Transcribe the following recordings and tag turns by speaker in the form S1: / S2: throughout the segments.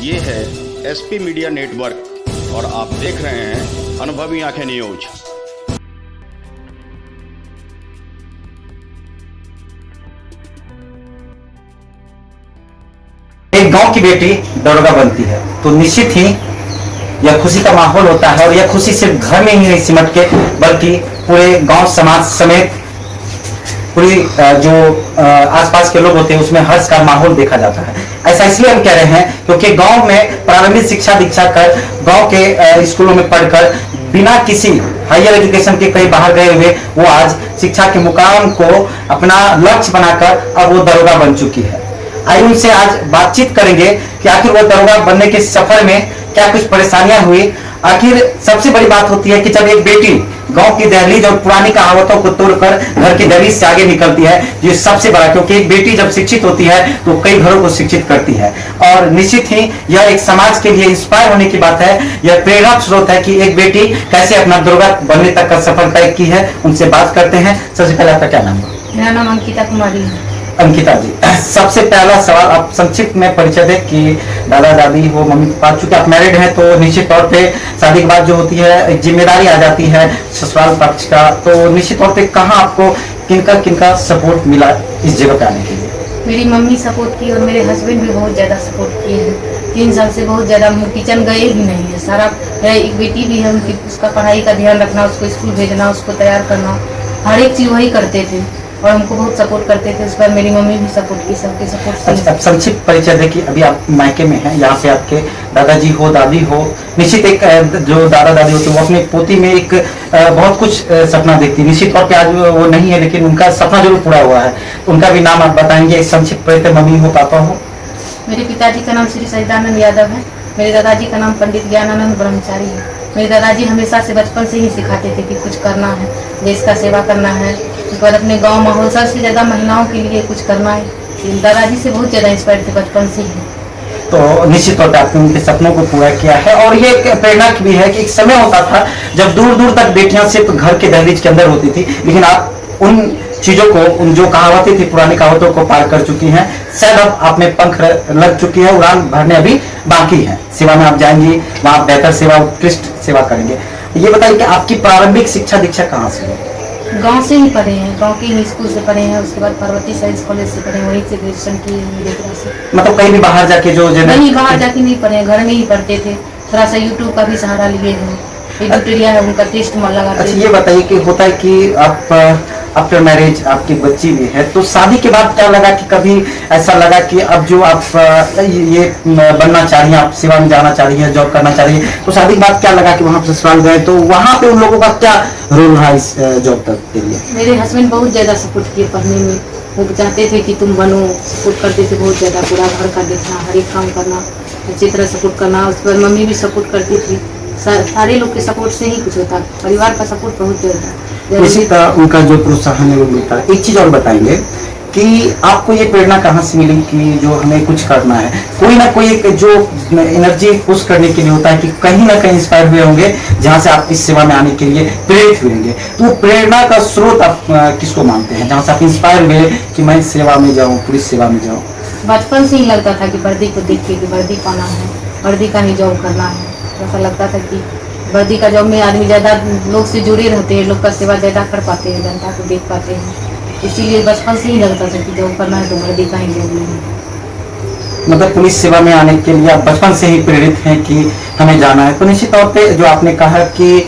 S1: ये है SP media network और आप देख रहे हैं अनुभवी आंखें न्यूज।
S2: एक गांव की बेटी दरोगा बनती है तो निश्चित ही यह खुशी का माहौल होता है, और यह खुशी सिर्फ घर में ही नहीं सिमट के बल्कि पूरे गांव समाज समेत पूरी जो आसपास के लोग होते हैं उसमें हर्ष का माहौल देखा जाता है। ऐसा इसलिए हम कह रहे हैं क्योंकि गांव में प्रारंभिक शिक्षा दीक्षा कर गांव के स्कूलों में पढ़कर बिना किसी हायर एजुकेशन के कहीं बाहर गए हुए वो आज शिक्षा के मुकाम को अपना लक्ष्य बनाकर अब वो दरोगा बन चुकी है। आइए उनसे आज बातचीत करेंगे कि आखिर वो दरोगा बनने के सफर में क्या कुछ परेशानियां हुई। आखिर सबसे बड़ी बात होती है कि जब एक बेटी गांव की दहलीज और पुरानी कहावतों को तोड़कर घर की दहलीज से आगे निकलती है, ये सबसे बड़ा, क्योंकि एक बेटी जब शिक्षित होती है तो कई घरों को शिक्षित करती है और निश्चित ही यह एक समाज के लिए इंस्पायर होने की बात है। यह प्रेरक स्रोत है कि एक बेटी कैसे अपना दरोगा बनने तक का सफर तय की है। उनसे बात करते हैं। सबसे पहले आपका क्या नाम है?
S3: मेरा नाम अंकिता कुमारी है।
S2: अंकिता जी, सबसे पहला सवाल, आप संक्षिप्त में परिचय दें कि दादा दादी हो, मम्मी पापा, चूंकि आप मैरिड हैं तो निश्चित तौर पे शादी के बाद जो होती है एक जिम्मेदारी आ जाती है ससुराल पक्ष का, तो निश्चित तौर पे कहाँ आपको किनका सपोर्ट मिला इस जगह पे आने के लिए?
S3: मेरी मम्मी सपोर्ट की और मेरे हस्बैंड भी बहुत ज़्यादा सपोर्ट किए हैं। 3 साल से बहुत ज़्यादा किचन गए भी नहीं है। सारा एक बेटी भी है, उनकी उसका पढ़ाई का ध्यान रखना, उसको स्कूल भेजना, उसको तैयार करना, हर एक चीज़ वही करते थे और हमको बहुत सपोर्ट करते थे। उस पर मेरी मम्मी भी सपोर्ट की, सबके सपोर्ट से।
S2: अच्छा, संक्षिप्त परिचय देखिए, अभी आप मायके में हैं, यहाँ पे आपके दादाजी हो, दादी हो, निश्चित एक जो दादा दादी होते हैं वो अपनी पोती में एक बहुत कुछ सपना देखती है। निश्चित तौर पे आज वो नहीं है लेकिन उनका सपना जरूर पूरा हुआ है। उनका भी नाम आप बताएंगे संक्षिप्त परिचय? मम्मी हो, पापा हो?
S3: मेरे पिताजी का नाम श्री सचिदानंद यादव है। मेरे दादाजी का नाम पंडित ज्ञानानंद ब्रह्मचारी है। मेरे दादाजी हमेशा से बचपन से ही सिखाते थे कि कुछ करना है, देश का सेवा करना है, और अपने गांव माहौल सबसे ज़्यादा महिलाओं के लिए कुछ करना है। दादाजी से बहुत ज़्यादा इंस्पायर थे बचपन से ही।
S2: तो निश्चित तौर पर आपने उनके सपनों को पूरा किया है और ये एक प्रेरणा भी है कि एक समय होता था जब दूर दूर तक बेटियां सिर्फ घर के दहलीज के अंदर होती थी, लेकिन आप उन चीजों को, उन जो कहावतें थी पुरानी कहावतों को पार कर चुकी हैं। शायद अब आप में पंख लग चुकी है, उड़ान भरने अभी बाकी है। सेवा में आप जाएंगी, वहां बेहतर सेवा, उत्कृष्ट सेवा करेंगे। ये बताइए कि आपकी प्रारंभिक शिक्षा दीक्षा कहाँ से हुई?
S3: गांव से ही पढ़े हैं, गांव के ही स्कूल से पढ़े हैं। उसके बाद पार्वती साइंस कॉलेज से पढ़े हैं, वहीं से ग्रेजुएशन किए हैं।
S2: मतलब कहीं भी बाहर जाके
S3: नहीं, बाहर जाके नहीं पढ़े, घर में ही पढ़ते थे। थोड़ा सा यूट्यूब का भी सहारा लिए हैं, एडिटोरिया है उनका, टेस्ट मन लगाते।
S2: अच्छा, ये बताइए कि होता है कि आप आफ्टर मैरिज आपकी बच्ची भी है, तो शादी के बाद क्या लगा कि कभी ऐसा लगा कि अब जो आप ये बनना चाहिए, आप सेवा में जाना चाहिए, जॉब करना चाहिए, तो शादी के बाद क्या लगा कि वहाँ ससुराल गए तो वहाँ पे उन लोगों का क्या रोल रहा इस जॉब तक के लिए?
S3: मेरे हस्बैंड बहुत ज़्यादा सपोर्ट किए पढ़ने में। वो चाहते थे कि तुम बनो, सपोर्ट करते थे बहुत ज़्यादा, पूरा घर का देखना, हर एक काम करना, अच्छी तरह सपोर्ट करना। उस पर मम्मी भी सपोर्ट करती थी। सारे लोग के सपोर्ट से ही कुछ होता, परिवार का सपोर्ट बहुत ज़्यादा।
S2: इसी का उनका जो प्रोत्साहन है वो मिलता है। एक चीज और बताइए कि आपको ये प्रेरणा कहाँ से मिली कि जो हमें कुछ करना है? कोई ना कोई एक जो एनर्जी पुश करने के लिए होता है कि कहीं ना कहीं इंस्पायर हुए होंगे जहाँ से आप इस सेवा में आने के लिए प्रेरित हुए होंगे। तो प्रेरणा का स्रोत आप किसको मानते हैं, जहाँ से आप इंस्पायर हुए कि मैं सेवा में जाऊँ, पुलिस सेवा में जाऊँ?
S3: बचपन से ही लगता था कि वर्दी को देख के कि वर्दी पाना है, वर्दी का ही जॉब करना है। ऐसा लगता था कि वर्दी का जॉब में आदमी ज़्यादा लोग से जुड़े रहते हैं, लोग का सेवा ज़्यादा कर पाते हैं, जनता को देख पाते हैं। इसीलिए बचपन से ही लगता था कि जॉब करना है तो वर्दी का ही जॉब लेना है।
S2: मतलब पुलिस सेवा में आने के लिए आप बचपन से ही प्रेरित हैं कि हमें जाना है। तो निश्चित तौर पे जो आपने कहा कि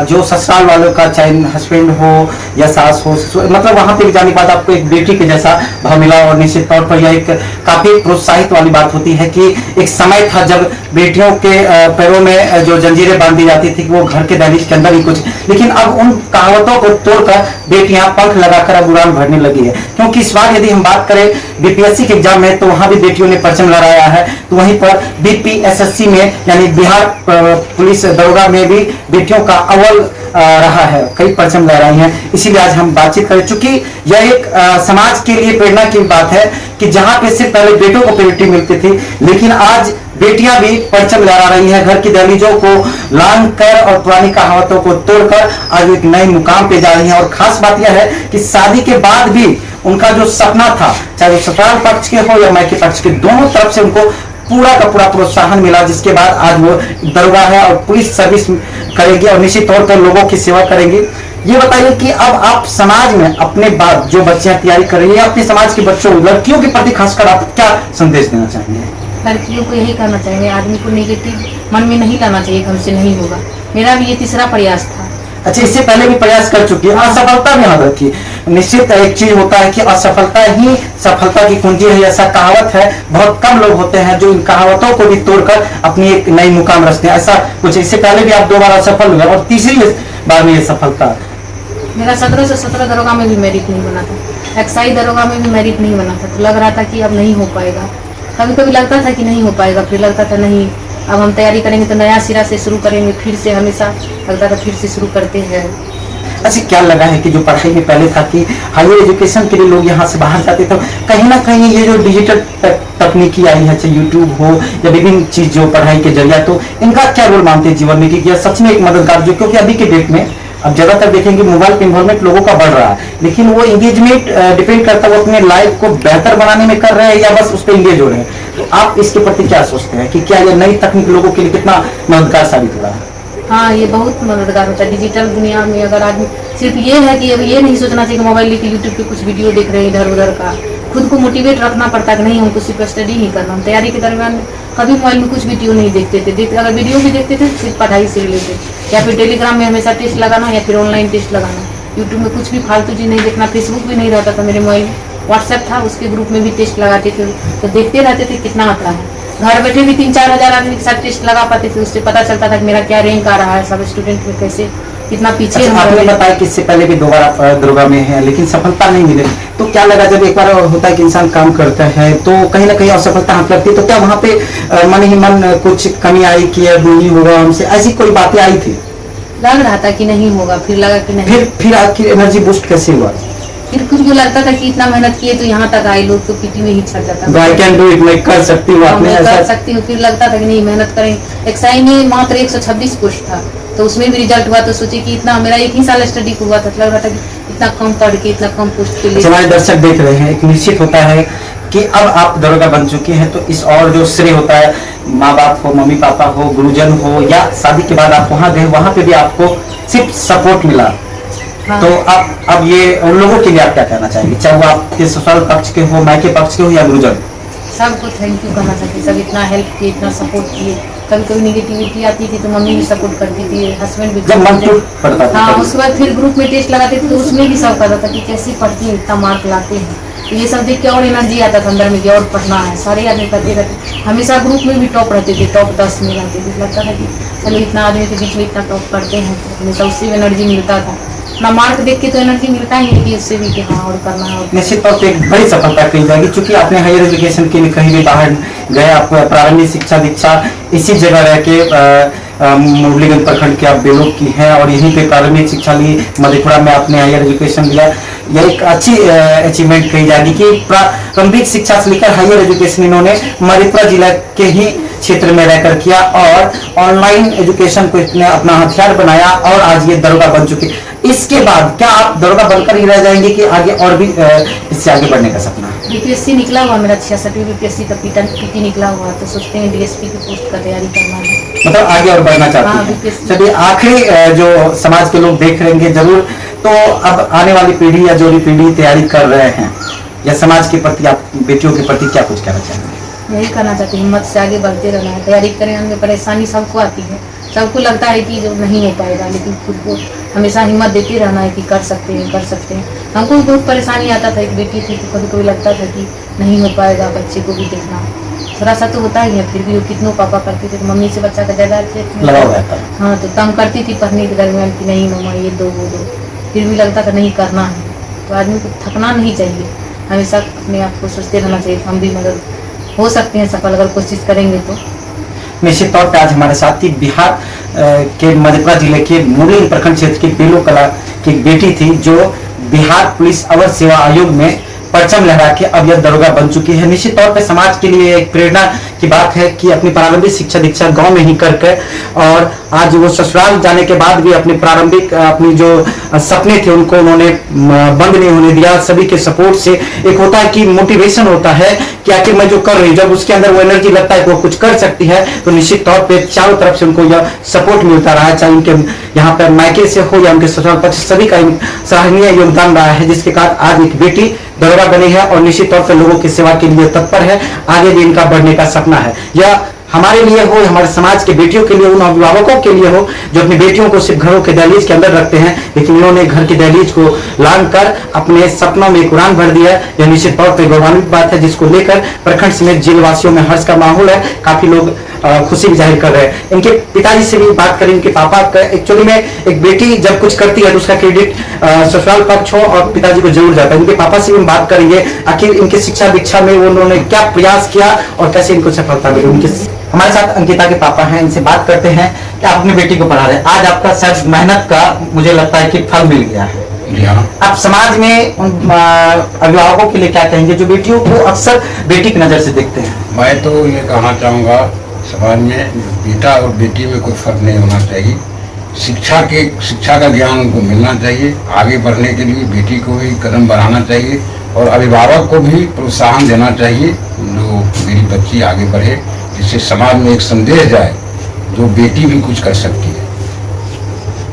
S2: जो ससुराल वालों का, चाहे हस्बैंड हो या सास हो, मतलब वहां पे भी जाने के बाद आपको एक बेटी के जैसा भाव मिला और निश्चित तौर पर यह एक काफी प्रोत्साहित वाली बात होती है कि एक समय था जब बेटियों के पैरों में जो जंजीरें बांधी जाती थी कि वो घर के दहलीज के अंदर ही कुछ, लेकिन अब उन कहावतों को तोड़कर बेटियां पंख लगाकर अब उड़ान भरने लगी है। क्योंकि इस बार यदि हम बात करें बीपीएससी के एग्जाम में तो वहां भी बेटियों ने परचम लहराया है, तो वहीं पर बीपीएसएससी में यानी बिहार पुलिस दरोगा में भी बेटियों का अव्वल रहा है, कई परचम लहराई हैं। इसीलिए आज हम बातचीत करें, चूंकि यह एक समाज के लिए प्रेरणा की बात है कि जहां पे सिर्फ पहले बेटों को प्रायोरिटी मिलती थी, लेकिन आज बेटियां भी परचम लहरा रही हैं, घर की दहलीजों को लांघ कर और पुरानी कहावतों को तोड़कर आज एक नए मुकाम पे जा रही हैं। और खास बात यह है कि शादी के बाद भी उनका जो सपना था, चाहे वो ससुराल पक्ष के हो या मायके पक्ष के, दोनों तरफ से उनको पूरा का पूरा प्रोत्साहन मिला, जिसके बाद आज वो दरोगा है और पुलिस सर्विस करेंगे और निश्चित तौर पर लोगों की सेवा करेंगे। ये बताइए कि अब आप समाज में अपने बाद जो बच्चियां तैयारी कर रही है, अपने समाज के बच्चों लड़कियों के प्रति खासकर आप क्या संदेश देना चाहेंगे?
S3: लड़कियों को यही करना चाहिए, आदमी को नेगेटिव मन में नहीं लाना चाहिए कि हमसे नहीं होगा। मेरा भी ये तीसरा प्रयास था।
S2: अच्छा, इससे पहले भी प्रयास कर चुकी है, असफलता भी याद रखी। निश्चित एक चीज होता है कि असफलता ही सफलता की कुंजी है, ऐसा कहावत है। बहुत कम लोग होते हैं जो इन कहावतों को भी तोड़कर अपनी एक नई मुकाम रचते हैं, ऐसा कुछ। इससे पहले भी आप 2 बार असफल हुए और तीसरी बार में ये सफलता।
S3: मेरा 17 से 17 दरोगा में भी मेरिट नहीं बना था, एक्साइज दरोगा में भी मेरिट नहीं बना था। तो लग रहा था कि अब नहीं हो पाएगा। कभी कभी लगता था कि नहीं हो पाएगा, फिर लगता था नहीं, अब हम तैयारी करेंगे तो नया सिरा से शुरू करेंगे, फिर से हमेशा लगता था फिर से शुरू करते हैं।
S2: अच्छा, क्या लगा है कि जो पढ़ाई में पहले था कि हायर एजुकेशन के लिए लोग यहाँ से बाहर जाते थे, कहीं ना कहीं ये जो डिजिटल तकनीकी आई है, चाहे यूट्यूब हो या विभिन्न चीज जो पढ़ाई के जरिया, तो इनका क्या रोल मानते हैं जीवन में कि यह सच में एक मददगार, जो क्योंकि अभी के डेट में अब ज्यादातर देखेंगे मोबाइल पे इन्वॉल्वमेंट लोगों का बढ़ रहा है, लेकिन वो एंगेजमेंट डिपेंड करता है वो अपने लाइफ को बेहतर बनाने में कर रहे हैं या बस उस पर एंगेज हो रहे हैं। तो आप इसके प्रति क्या सोचते हैं कि क्या ये नई तकनीक लोगों के लिए कितना मददगार साबित हो रहा है?
S3: हाँ, ये बहुत मददगार होता है डिजिटल दुनिया में। अगर आदमी सिर्फ ये है कि अब ये नहीं सोचना चाहिए कि मोबाइल लेके यूट्यूब पे कुछ वीडियो देख रहे हैं इधर उधर का, खुद को मोटिवेट रखना पड़ता है कि नहीं हमको सिर्फ स्टडी नहीं करना। हम तैयारी के दरमियान कभी मोबाइल में कुछ वीडियो नहीं देखते थे, अगर वीडियो भी देखते थे सिर्फ पढ़ाई से रिलेटेड, या फिर टेलीग्राम में हमेशा टेस्ट लगाना या फिर ऑनलाइन टेस्ट लगाना। यूट्यूब में कुछ भी फालतू चीज़ नहीं देखना, फेसबुक भी नहीं रहता था मेरे मोबाइल में, व्हाट्सएप था, उसके ग्रुप में भी टेस्ट लगाते थे, तो देखते रहते थे कितना आता है। घर बैठे भी 3-4 हज़ार आदमी के साथ टेस्ट लगा पाते थे, उससे पता चलता था कि मेरा क्या रैंक आ रहा है, सब स्टूडेंट में कैसे कितना पीछे।
S2: अच्छा, आपने बताया कि इससे पहले भी 2 बार आप दरोगा में हैं लेकिन सफलता नहीं मिले, तो क्या लगा जब एक बार होता है कि इंसान काम करता है तो कहीं ना कहीं असफलता हाथ लगती है, तो क्या वहाँ पे मन ही मन कुछ कमी आई कि अब नहीं होगा हमसे, ऐसी कोई बातें आई थी?
S3: लग रहा था कि नहीं होगा, फिर लगा कि नहीं।
S2: फिर आखिर एनर्जी बूस्ट कैसे हुआ?
S3: फिर खुद को लगता था कि इतना मेहनत किए तो यहाँ तक आए लोग, तो पीटी में ही छट जाता
S2: I can do it, मैं कर सकती हूँ। आपने
S3: मैं कर
S2: ऐसा
S3: सकती हूँ। फिर लगता था कि नहीं मेहनत करेंगे। एक्साई में मात्र 126 पोस्ट था, तो उसमें भी रिजल्ट हुआ तो सोचे कि इतना, मेरा 1 ही साल स्टडी हुआ था, लग रहा था कि इतना कम पढ़ के इतना कम पोस्ट के लिए।
S2: हमारे दर्शक देख रहे हैं, एक निश्चित होता है कि अब आप दरोगा बन चुके हैं, तो इस और जो श्रेय होता है, माँ बाप हो, मम्मी पापा हो, गुरुजन हो, या शादी के बाद आप वहाँ गए, वहाँ पे भी आपको सिर्फ सपोर्ट मिला।
S3: हाँ।
S2: तो अब ये उन लोगों के लिए आप क्या कहना चाहेंगे, चाहे वो आपके ससुराल पक्ष के हो, मायके पक्ष के हो या गुरुजन?
S3: सबको थैंक यू कहना चाहती, सब इतना हेल्प किए, इतना सपोर्ट किए। कभी कभी निगेटिविटी आती थी तो मम्मी भी सपोर्ट करती थी, हस्बैंड भी।
S2: जब मन टूट पड़ता था।
S3: हाँ, उसके बाद फिर ग्रुप में टेस्ट लगाते थे तो उसमें भी सब कहता था कि कैसे पढ़ती है, इतना मार्क लाते हैं। तो ये सब देख के और एनर्जी आता था अंदर में कि और पढ़ना है। सारे आदमी करते रहते, हमेशा ग्रुप में भी टॉप रहते थे, टॉप 10 में रहते थे। लगता था कि चलो इतना आदमी के बीच में इतना टॉप करते हैं, तो हमेशा उससे भी एनर्जी मिलता था। ना मार्क देख के तो एनर्जी मिलता ही नहीं कि उससे भी कि हाँ और करना है।
S2: निश्चित तौर पर एक बड़ी सफलता कही जाएगी, क्योंकि आपने हायर एजुकेशन के लिए कहीं भी बाहर गए, आप प्रारंभिक शिक्षा दीक्षा इसी जगह रह के मुरलीगंज प्रखंड के आप बेलोग की हैं और यहीं पे प्रारंभिक शिक्षा ली, मधेपुरा में आपने हायर एजुकेशन लिया। यह एक अच्छी अचीवमेंट कही जाएगी कि प्रारंभिक शिक्षा से लेकर हायर एजुकेशन इन्होंने मधेपुरा जिला के ही क्षेत्र में रहकर किया और ऑनलाइन एजुकेशन को इसने अपना हथियार बनाया और आज ये दरोगा बन चुके। इसके बाद क्या आप दरोगा बनकर ही रह जाएंगे कि आगे और भी इससे आगे बढ़ने का सपना?
S3: बीपीएससी निकला हुआ मेरा 66 बीपीएससी का पीटी निकला हुआ, तो सोचते हैं डीएसपी की पोस्ट का तैयारी करना है,
S2: मतलब आगे और बढ़ना चाहते
S3: हाँ,
S2: हैं।
S3: BPSC।
S2: चलिए, आखिरी जो समाज के लोग देख रहेंगे जरूर, तो अब आने वाली पीढ़ी या जो भी पीढ़ी तैयारी कर रहे हैं या समाज के प्रति, आप बेटियों के प्रति क्या कुछ कहना चाहेंगे?
S3: यही करना चाहते हैं, हिम्मत से आगे बढ़ते रहना है। तैयारी करने में परेशानी सबको आती है, सबको लगता है कि जो नहीं हो पाएगा, लेकिन खुद को हमेशा हिम्मत देते रहना है कि कर सकते हैं, कर सकते हैं। हमको भी बहुत परेशानी आता था, एक बेटी थी तो कभी कभी लगता था कि नहीं हो पाएगा, बच्चे को भी देखना थोड़ा सा तो होता ही है। फिर भी वो कितनों पापा करते थे, तो मम्मी से बच्चा का ज़्यादा
S2: लगा हुआ था।
S3: हाँ, तो तंग करती थी पढ़ने के दरमियान कि नहीं मम्मा ये दो वो दो, फिर भी लगता था नहीं करना है। तो आदमी को थकना नहीं चाहिए, हमेशा अपने आप को सोचते रहना चाहिए, हम भी मदद हो सकते हैं सफल अगर कोशिश करेंगे तो।
S2: निश्चित तौर पर आज हमारे साथ ही बिहार के मधेपुरा जिले के मुरली प्रखंड क्षेत्र के बेलो कला की एक बेटी थी जो बिहार पुलिस अवर सेवा आयोग में परचम लहरा के अब यह दरोगा बन चुकी है। निश्चित तौर पे समाज के लिए एक प्रेरणा की बात है कि अपनी प्रारंभिक शिक्षा दीक्षा गांव में ही करके, और आज वो ससुराल जाने के बाद भी अपने प्रारंभिक अपनी जो सपने थे उनको उन्होंने बंद नहीं होने दिया। सभी के सपोर्ट से एक होता है कि मोटिवेशन होता है कि आखिर मैं जो कर रही हूँ, जब उसके अंदर वो एनर्जी लगता है कि वो कुछ कर सकती है, तो निश्चित तौर पे चारों तरफ से उनको यह सपोर्ट मिलता रहा है, चाहे उनके यहाँ पर मायके से हो या उनके ससुराल पक्ष, सभी का सराहनीय योगदान रहा है, जिसके कारण आज एक बेटी दरोगा बनी है और निश्चित तौर पर लोगों की सेवा के लिए तत्पर है। आगे भी इनका बढ़ने का सपना है। यह हमारे लिए हो, हमारे समाज के बेटियों के लिए, उन अभिभावकों के लिए हो जो अपनी बेटियों को सिर्फ घरों के दहलीज के अंदर रखते हैं, लेकिन इन्होंने घर की दहलीज को लांघ कर अपने सपनों में एक उड़ान भर दिया। यह निश्चित तौर पर गौरवान्वित बात है, जिसको लेकर प्रखंड समेत जिले वासियों में हर्ष का माहौल है। काफी लोग खुशी भी जाहिर कर रहे हैं। इनके पिताजी से भी बात करें, इनके पापा का एक्चुअली में एक बेटी जब कुछ करती है तो उसका क्रेडिट ससुराल पक्ष हो और पिताजी को जरूर जाता है। इनके पापा से भी बात करेंगे, आखिर इनके शिक्षा दीक्षा में उन्होंने क्या प्रयास किया और कैसे इनको सफलता मिली। उनके हमारे साथ अंकिता के पापा हैं, इनसे बात करते हैं कि आप अपनी बेटी को पढ़ा रहे हैं। आज आपका शायद मेहनत का मुझे लगता है कि फल मिल गया है। आप समाज में उन अभिभावकों के लिए क्या कहेंगे जो बेटियों को अक्सर बेटी की नजर से देखते हैं?
S4: मैं तो ये कहना चाहूँगा, समाज में बेटा और बेटी में कोई फर्क नहीं होना चाहिए। शिक्षा का ज्ञान उनको मिलना चाहिए। आगे बढ़ने के लिए बेटी को भी कदम बढ़ाना चाहिए और अभिभावक को भी प्रोत्साहन देना चाहिए जो मेरी बच्ची आगे बढ़े, जिससे समाज में एक संदेश जाए जो बेटी भी कुछ कर सकती है।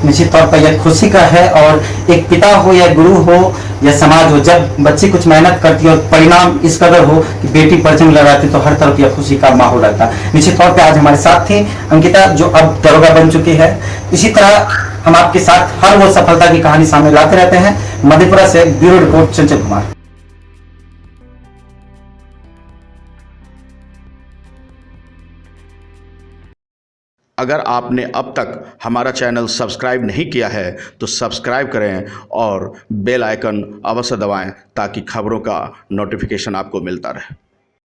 S2: निश्चित तौर पर यह खुशी का है, और एक पिता हो या गुरु हो या समाज हो, जब बच्ची कुछ मेहनत करती है और परिणाम इस कदर हो कि बेटी परचम लगाती तो हर तरफ यह खुशी का माहौल रहता है। निश्चित तौर पे आज हमारे साथ थी अंकिता जो अब दरोगा बन चुकी है। इसी तरह हम आपके साथ हर वो सफलता की कहानी सामने लाते रहते हैं। मधेपुरा से ब्यूरो रिपोर्ट चंचल कुमार।
S1: अगर आपने अब तक हमारा चैनल सब्सक्राइब नहीं किया है तो सब्सक्राइब करें और बेल आइकन अवश्य दबाएं ताकि खबरों का नोटिफिकेशन आपको मिलता रहे।